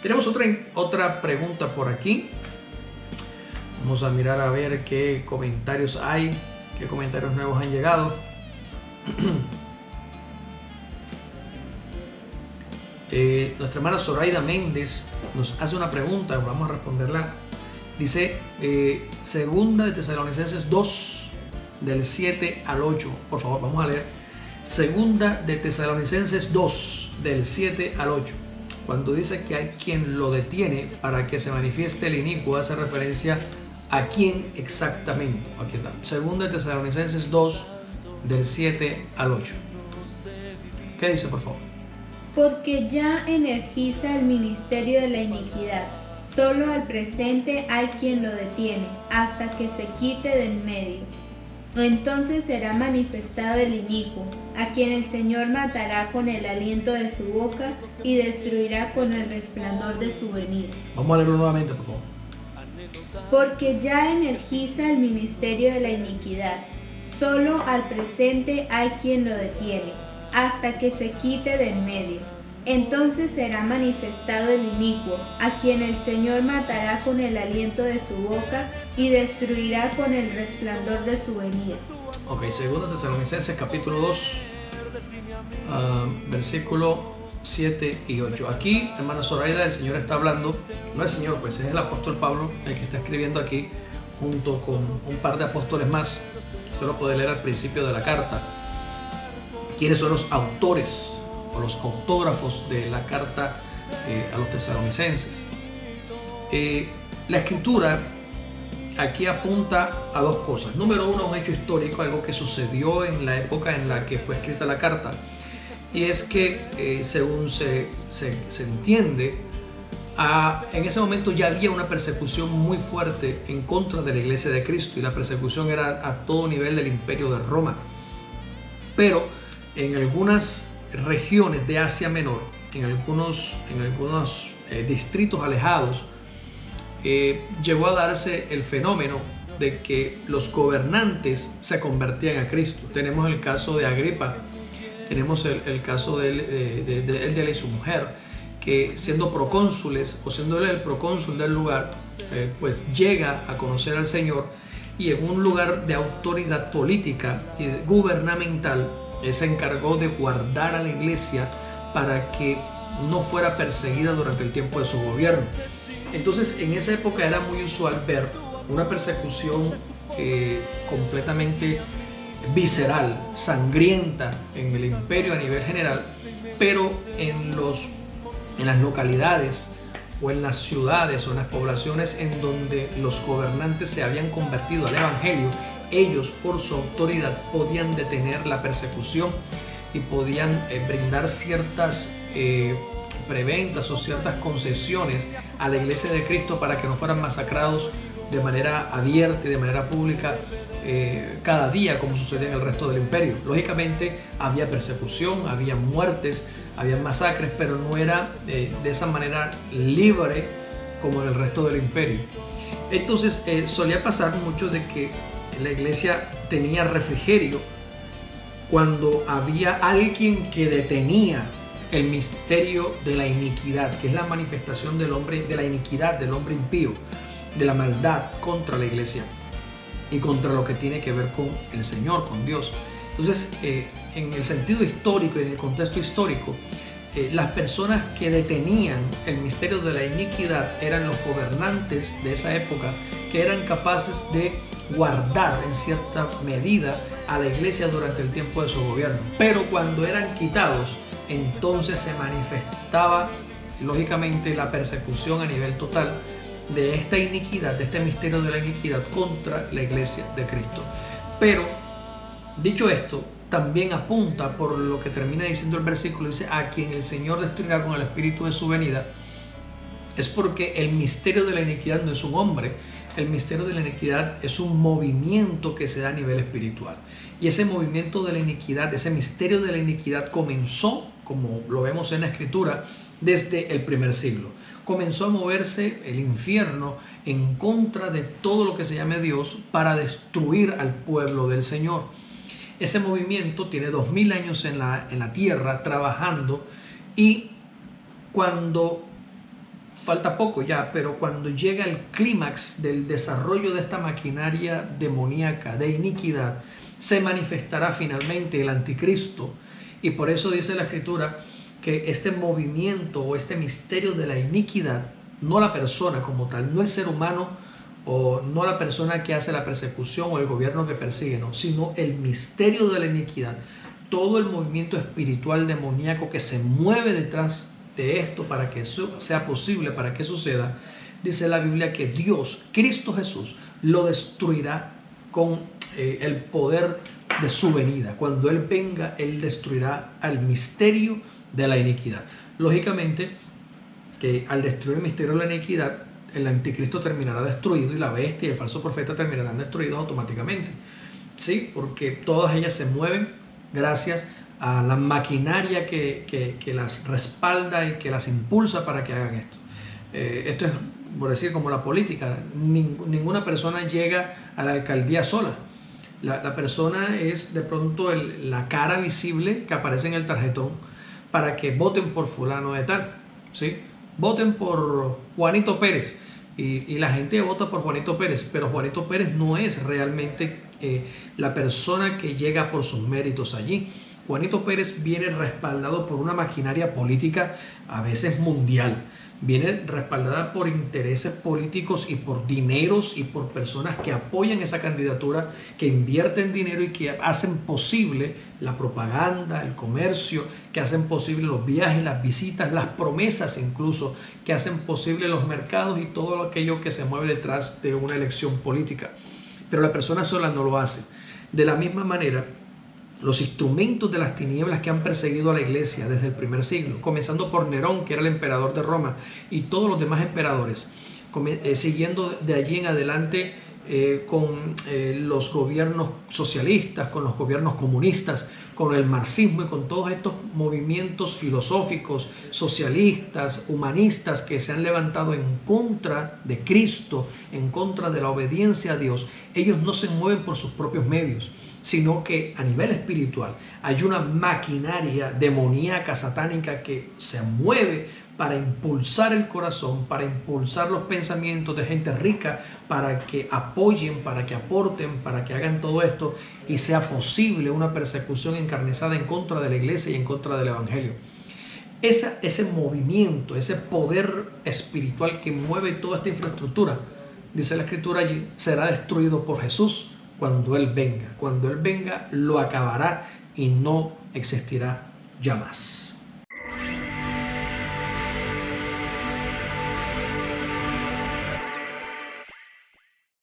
Tenemos otra pregunta por aquí. Vamos a mirar a ver qué comentarios hay, qué comentarios nuevos han llegado. Nuestra hermana Zoraida Méndez nos hace una pregunta, vamos a responderla. Dice, segunda de Tesalonicenses 2, del 7 al 8. Por favor, vamos a leer. Segunda de Tesalonicenses 2, del 7 al 8. Cuando dice que hay quien lo detiene para que se manifieste el inicuo, hace referencia a quién exactamente. Aquí está. Segunda de Tesalonicenses 2, del 7 al 8. ¿Qué dice, por favor? Porque ya energiza el ministerio de la iniquidad. Solo al presente hay quien lo detiene, hasta que se quite de en medio. Entonces será manifestado el inicuo, a quien el Señor matará con el aliento de su boca y destruirá con el resplandor de su venida. Vamos a leerlo nuevamente, por favor. Porque ya energiza el ministerio de la iniquidad. Solo al presente hay quien lo detiene, hasta que se quite de en medio. Entonces será manifestado el inicuo, a quien el Señor matará con el aliento de su boca y destruirá con el resplandor de su venida. Ok, segunda Tesalonicenses capítulo 2, versículo 7 y 8. Aquí, hermana Zoraida, el Señor está hablando, no el Señor, pues es el apóstol Pablo el que está escribiendo aquí, junto con un par de apóstoles más. Usted lo puede leer al principio de la carta. ¿Quiénes son los autores o los autógrafos de la carta a los tesalonicenses? La escritura aquí apunta a dos cosas. Número uno, un hecho histórico, algo que sucedió en la época en la que fue escrita la carta. Y es que, según se entiende, en ese momento ya había una persecución muy fuerte en contra de la Iglesia de Cristo, y la persecución era a todo nivel del Imperio de Roma. Pero en algunas regiones de Asia Menor, en algunos distritos alejados, llegó a darse el fenómeno de que los gobernantes se convertían a Cristo. Tenemos el caso de Agripa, tenemos el caso de él y su mujer, que siendo procónsules o siendo él el procónsul del lugar, pues llega a conocer al Señor, y en un lugar de autoridad política y gubernamental se encargó de guardar a la iglesia para que no fuera perseguida durante el tiempo de su gobierno. Entonces, en esa época era muy usual ver una persecución completamente visceral, sangrienta en el imperio a nivel general, pero en las localidades o en las ciudades o en las poblaciones en donde los gobernantes se habían convertido al evangelio, ellos por su autoridad podían detener la persecución y podían brindar ciertas preventas o ciertas concesiones a la iglesia de Cristo para que no fueran masacrados de manera abierta y de manera pública cada día, como sucedía en el resto del imperio. Lógicamente había persecución, había muertes, había masacres, pero no era de esa manera libre como en el resto del imperio. Entonces solía pasar mucho de que la iglesia tenía refrigerio cuando había alguien que detenía el misterio de la iniquidad, que es la manifestación del hombre, de la iniquidad del hombre impío, de la maldad contra la iglesia y contra lo que tiene que ver con el Señor, con Dios. Entonces, en el sentido histórico y en el contexto histórico, las personas que detenían el misterio de la iniquidad eran los gobernantes de esa época, que eran capaces de guardar en cierta medida a la iglesia durante el tiempo de su gobierno. Pero cuando eran quitados, entonces se manifestaba lógicamente la persecución a nivel total de esta iniquidad, de este misterio de la iniquidad contra la iglesia de Cristo. Pero, dicho esto, también apunta por lo que termina diciendo el versículo, dice, a quien el Señor destruirá con el espíritu de su venida. Es porque el misterio de la iniquidad no es un hombre, el misterio de la iniquidad es un movimiento que se da a nivel espiritual. Y ese movimiento de la iniquidad, ese misterio de la iniquidad comenzó, como lo vemos en la Escritura, desde el primer siglo. Comenzó a moverse el infierno en contra de todo lo que se llame Dios para destruir al pueblo del Señor. Ese movimiento tiene 2000 años en la tierra trabajando, y cuando falta poco ya, pero cuando llega el clímax del desarrollo de esta maquinaria demoníaca de iniquidad, se manifestará finalmente el anticristo. Y por eso dice la Escritura que este movimiento o este misterio de la iniquidad, no la persona como tal, no el ser humano o no la persona que hace la persecución o el gobierno que persigue, no, sino el misterio de la iniquidad, todo el movimiento espiritual demoníaco que se mueve detrás de esto para que eso sea posible, para que suceda. Dice la Biblia que Dios, Cristo Jesús, lo destruirá con el poder de su venida. Cuando Él venga, Él destruirá al misterio de la iniquidad. Lógicamente que al destruir el misterio de la iniquidad, el anticristo terminará destruido y la bestia y el falso profeta terminarán destruidos automáticamente. Sí, porque todas ellas se mueven gracias a la maquinaria que las respalda y que las impulsa para que hagan esto. Esto es, por decir, como la política. Ninguna persona llega a la alcaldía sola. La persona es de pronto la cara visible que aparece en el tarjetón para que voten por fulano de tal, ¿sí? Voten por Juanito Pérez y la gente vota por Juanito Pérez, pero Juanito Pérez no es realmente la persona que llega por sus méritos allí. Juanito Pérez viene respaldado por una maquinaria política a veces mundial, viene respaldada por intereses políticos y por dineros y por personas que apoyan esa candidatura, que invierten dinero y que hacen posible la propaganda, el comercio, que hacen posible los viajes, las visitas, las promesas incluso, que hacen posible los mercados y todo aquello que se mueve detrás de una elección política. Pero la persona sola no lo hace. De la misma manera, los instrumentos de las tinieblas que han perseguido a la iglesia desde el primer siglo, comenzando por Nerón, que era el emperador de Roma, y todos los demás emperadores, siguiendo de allí en adelante con los gobiernos socialistas, con los gobiernos comunistas, con el marxismo y con todos estos movimientos filosóficos, socialistas, humanistas que se han levantado en contra de Cristo, en contra de la obediencia a Dios. Ellos no se mueven por sus propios medios, sino que a nivel espiritual hay una maquinaria demoníaca, satánica, que se mueve para impulsar el corazón, para impulsar los pensamientos de gente rica, para que apoyen, para que aporten, para que hagan todo esto y sea posible una persecución encarnizada en contra de la iglesia y en contra del evangelio. Ese movimiento, ese poder espiritual que mueve toda esta infraestructura, dice la Escritura allí, será destruido por Jesús cuando Él venga. Cuando Él venga, lo acabará y no existirá ya más.